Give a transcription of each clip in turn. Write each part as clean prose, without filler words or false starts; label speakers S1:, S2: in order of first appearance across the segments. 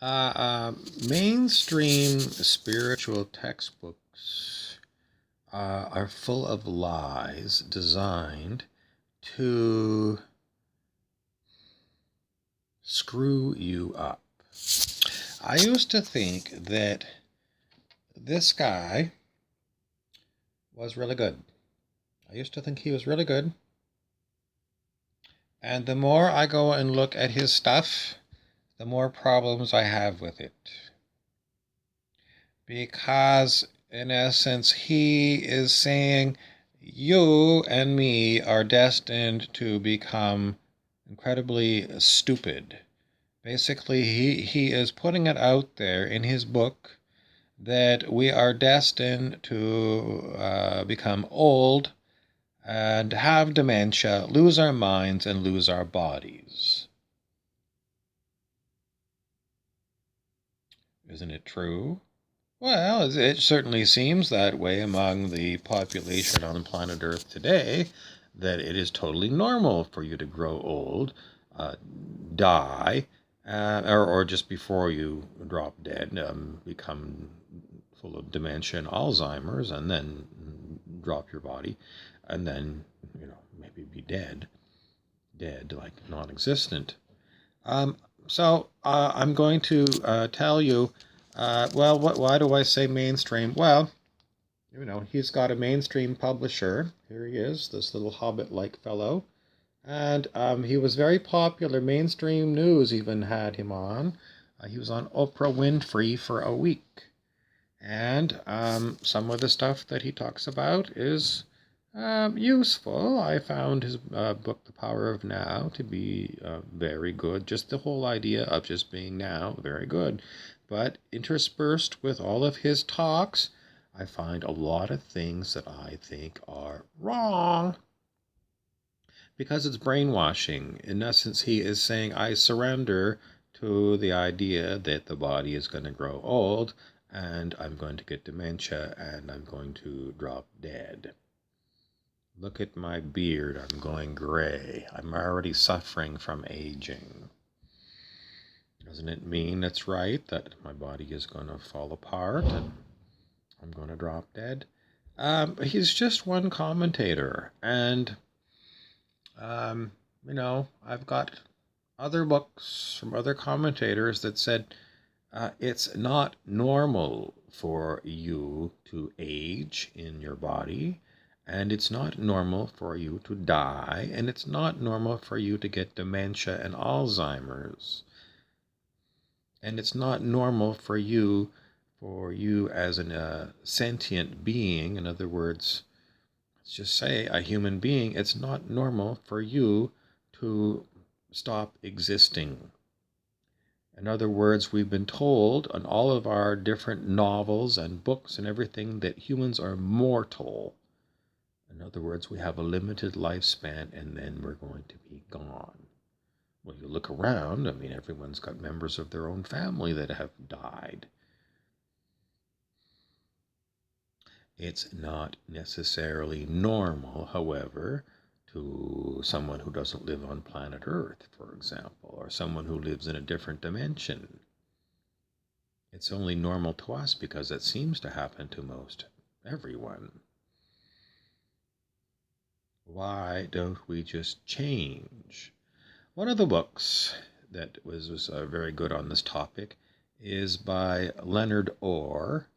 S1: Uh, uh, Mainstream spiritual textbooks are full of lies designed to screw you up. I used to think that this guy was really good. I used to think he was really good. And the more I go and look at his stuff, the more problems I have with it. Because, in essence, he is saying you and me are destined to become incredibly stupid. Basically, he is putting it out there in his book that we are destined to become old and have dementia, lose our minds, and lose our bodies. Isn't it true? Well, it certainly seems that way among the population on planet Earth today, that it is totally normal for you to grow old, uh, die, or just before you drop dead, become full of dementia and Alzheimer's, and then drop your body, and then, maybe be dead, like non-existent. Um, so I'm going to tell you, why do I say mainstream? Well, he's got a mainstream publisher. Here he is, this little hobbit-like fellow. And he was very popular. Mainstream news even had him on. He was on Oprah Winfrey for a week. And some of the stuff that he talks about is useful. I found his book, The Power of Now, to be very good. Just the whole idea of just being now, very good. But interspersed with all of his talks, I find a lot of things that I think are wrong. Because it's brainwashing. In essence, he is saying, I surrender to the idea that the body is going to grow old, and I'm going to get dementia, and I'm going to drop dead. Look at my beard. I'm going gray. I'm already suffering from aging. Doesn't it mean it's right that my body is going to fall apart and I'm going to drop dead? He's just one commentator. And, I've got other books from other commentators that said it's not normal for you to age in your body. And it's not normal for you to die, and it's not normal for you to get dementia and Alzheimer's. And it's not normal for you as a sentient being, in other words, let's just say a human being, it's not normal for you to stop existing. In other words, we've been told on all of our different novels and books and everything that humans are mortal. In other words, we have a limited lifespan and then we're going to be gone. Well, you look around, everyone's got members of their own family that have died. It's not necessarily normal, however, to someone who doesn't live on planet Earth, for example, or someone who lives in a different dimension. It's only normal to us because it seems to happen to most everyone. Why don't we just change? One of the books that was very good on this topic is by Leonard Orr,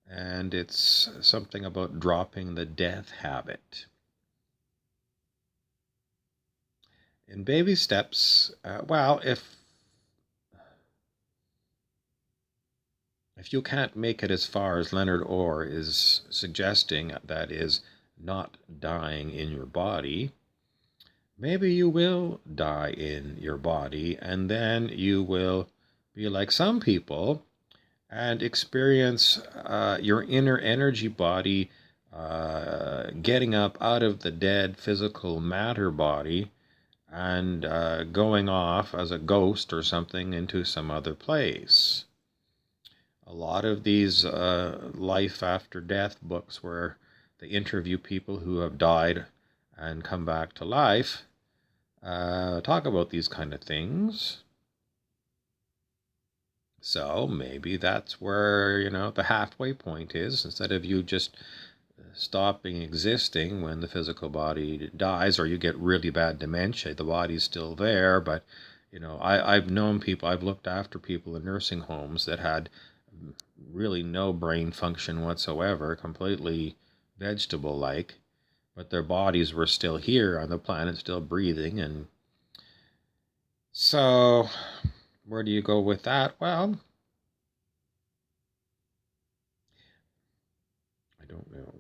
S1: and it's something about dropping the death habit. In baby steps, if you can't make it as far as Leonard Orr is suggesting, that is, not dying in your body, maybe you will die in your body, and then you will be like some people and experience your inner energy body getting up out of the dead physical matter body and going off as a ghost or something into some other place. A lot of these life after death books where they interview people who have died and come back to life talk about these kind of things. So maybe that's where, the halfway point is. Instead of you just stopping existing when the physical body dies, or you get really bad dementia, the body's still there, but I've known people, I've looked after people in nursing homes that had really no brain function whatsoever, completely vegetable like, but their bodies were still here on the planet, still breathing. And so where do you go with that? Well, I don't know.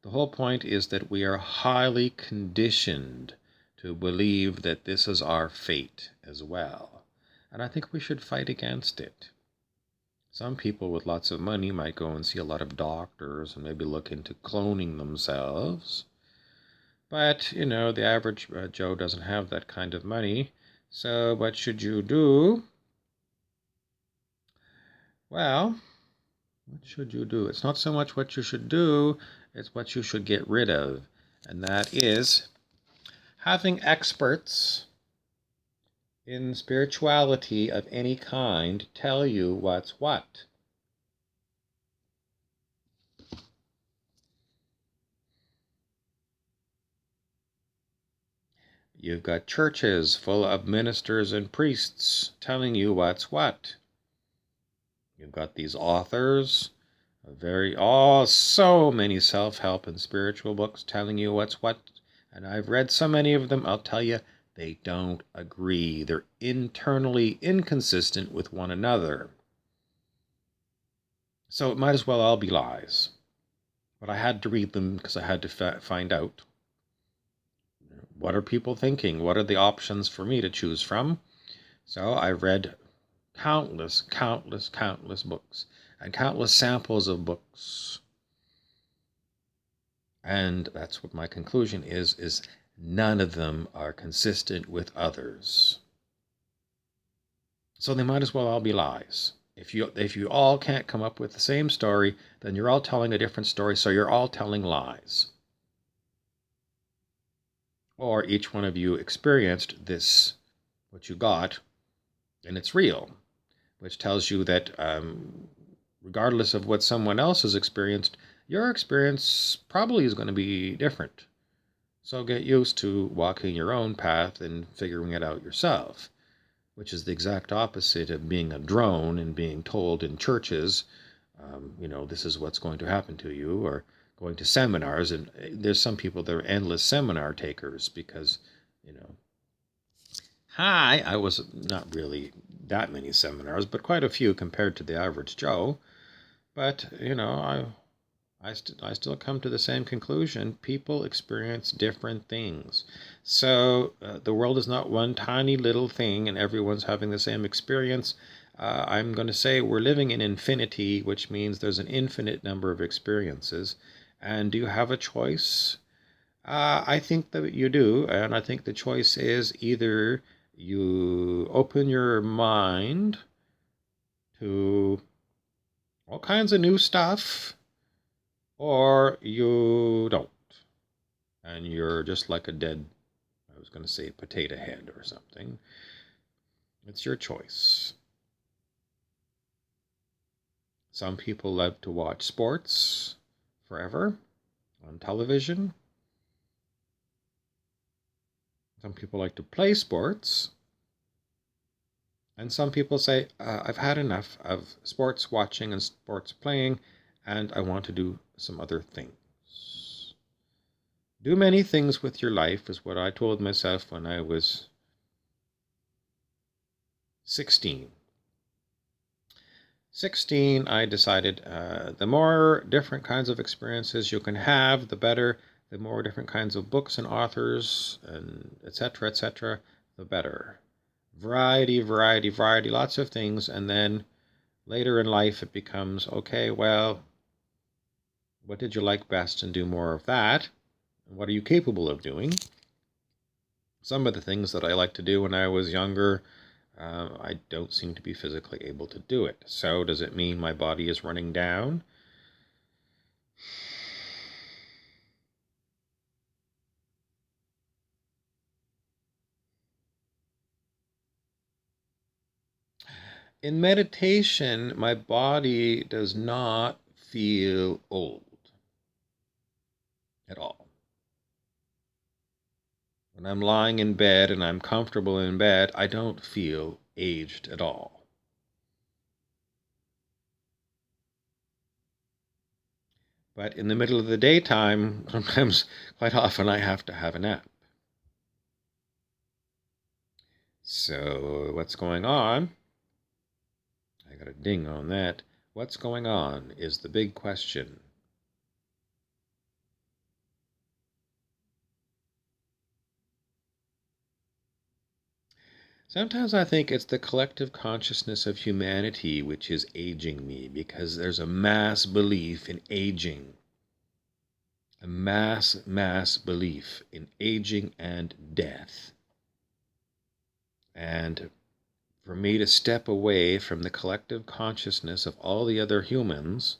S1: The whole point is that we are highly conditioned to believe that this is our fate as well. And I think we should fight against it. Some people with lots of money might go and see a lot of doctors and maybe look into cloning themselves. But, the average Joe doesn't have that kind of money. So what should you do? Well, what should you do? It's not so much what you should do, it's what you should get rid of. And that is having experts in spirituality of any kind tell you what's what. You've got churches full of ministers and priests telling you what's what. You've got these authors, so many self-help and spiritual books telling you what's what. And I've read so many of them, I'll tell you, they don't agree. They're internally inconsistent with one another. So it might as well all be lies. But I had to read them because I had to find out, what are people thinking? What are the options for me to choose from? So I read countless books and countless samples of books. And that's what my conclusion is none of them are consistent with others. So they might as well all be lies. If you all can't come up with the same story, then you're all telling a different story, so you're all telling lies. Or each one of you experienced this, what you got, and it's real, which tells you that regardless of what someone else has experienced, your experience probably is going to be different. So get used to walking your own path and figuring it out yourself, which is the exact opposite of being a drone and being told in churches, this is what's going to happen to you, or going to seminars. And there's some people that are endless seminar takers because, I was not really that many seminars, but quite a few compared to the average Joe. But, I still come to the same conclusion. People experience different things. So the world is not one tiny little thing and everyone's having the same experience. I'm going to say we're living in infinity, which means there's an infinite number of experiences. And do you have a choice? I think that you do. And I think the choice is either you open your mind to all kinds of new stuff, or you don't. And you're just like a dead, I was going to say potato head or something. It's your choice. Some people love to watch sports forever on television. Some people like to play sports. And some people say, I've had enough of sports watching and sports playing, and I want to do some other things. Do many things with your life is what I told myself when I was 16. 16, I decided the more different kinds of experiences you can have, the better. The more different kinds of books and authors, and etc., the better. Variety, lots of things. And then later in life it becomes, okay, well, what did you like best, and do more of that? And what are you capable of doing? Some of the things that I liked to do when I was younger, I don't seem to be physically able to do it. So does it mean my body is running down? In meditation, my body does not feel old at all. When I'm lying in bed and I'm comfortable in bed, I don't feel aged at all. But in the middle of the daytime, sometimes, quite often, I have to have a nap. So, what's going on? I got a ding on that. What's going on is the big question. Sometimes I think it's the collective consciousness of humanity which is aging me, because there's a mass belief in aging. A mass belief in aging and death. And for me to step away from the collective consciousness of all the other humans,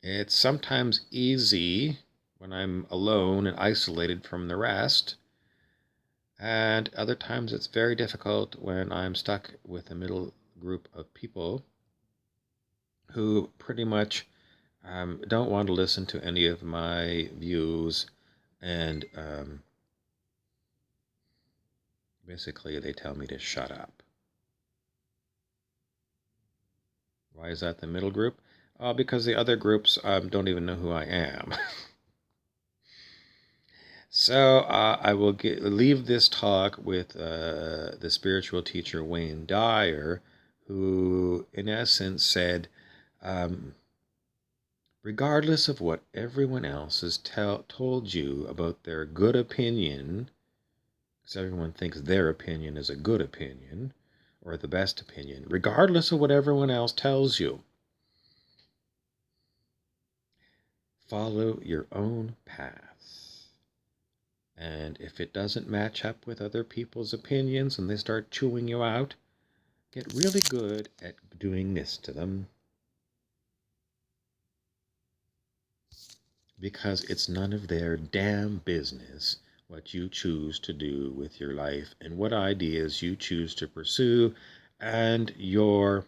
S1: it's sometimes easy when I'm alone and isolated from the rest. And other times it's very difficult when I'm stuck with a middle group of people who pretty much don't want to listen to any of my views, and basically they tell me to shut up. Why is that the middle group? Because the other groups don't even know who I am. So I will leave this talk with the spiritual teacher Wayne Dyer, who in essence said, regardless of what everyone else has told you about their good opinion, because everyone thinks their opinion is a good opinion or the best opinion, regardless of what everyone else tells you, follow your own path. And if it doesn't match up with other people's opinions and they start chewing you out, get really good at doing this to them. Because it's none of their damn business what you choose to do with your life and what ideas you choose to pursue, and your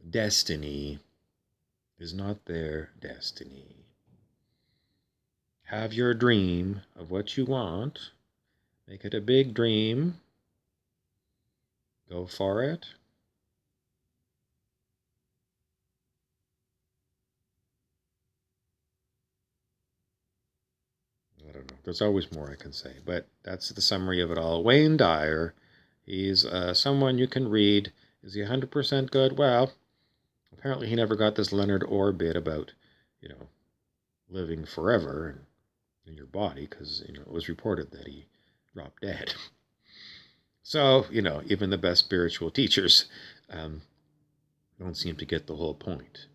S1: destiny is not their destiny. Have your dream of what you want. Make it a big dream. Go for it. I don't know. There's always more I can say, but that's the summary of it all. Wayne Dyer, he's someone you can read. Is he 100% good? Well, apparently he never got this Leonard Orr bit about, living forever in your body, because, it was reported that he dropped dead. So, even the best spiritual teachers don't seem to get the whole point.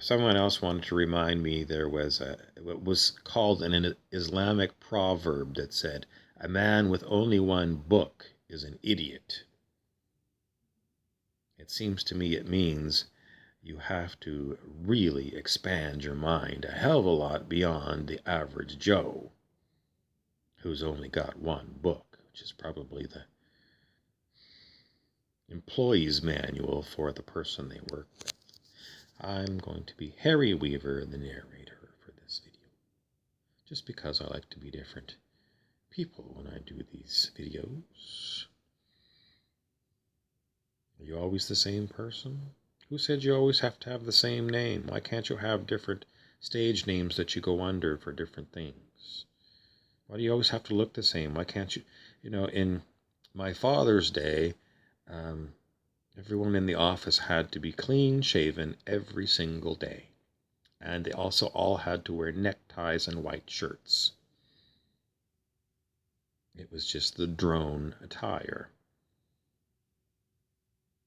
S1: Someone else wanted to remind me there was what was called an Islamic proverb that said, a man with only one book is an idiot. It seems to me it means you have to really expand your mind a hell of a lot beyond the average Joe who's only got one book, which is probably the employee's manual for the person they work with. I'm going to be Harry Weaver, the narrator for this video, just because I like to be different people when I do these videos. Are you always the same person? Who said you always have to have the same name? Why can't you have different stage names that you go under for different things? Why do you always have to look the same? Why can't you, in my father's day, everyone in the office had to be clean shaven every single day. And they also all had to wear neckties and white shirts. It was just the drone attire.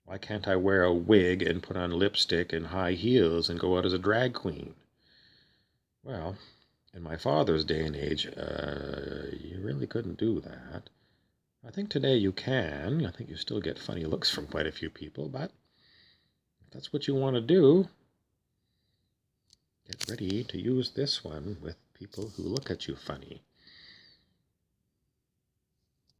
S1: Why can't I wear a wig and put on lipstick and high heels and go out as a drag queen? Well, in my father's day and age, you really couldn't do that. I think today you can. I think you still get funny looks from quite a few people, but if that's what you want to do, get ready to use this one with people who look at you funny.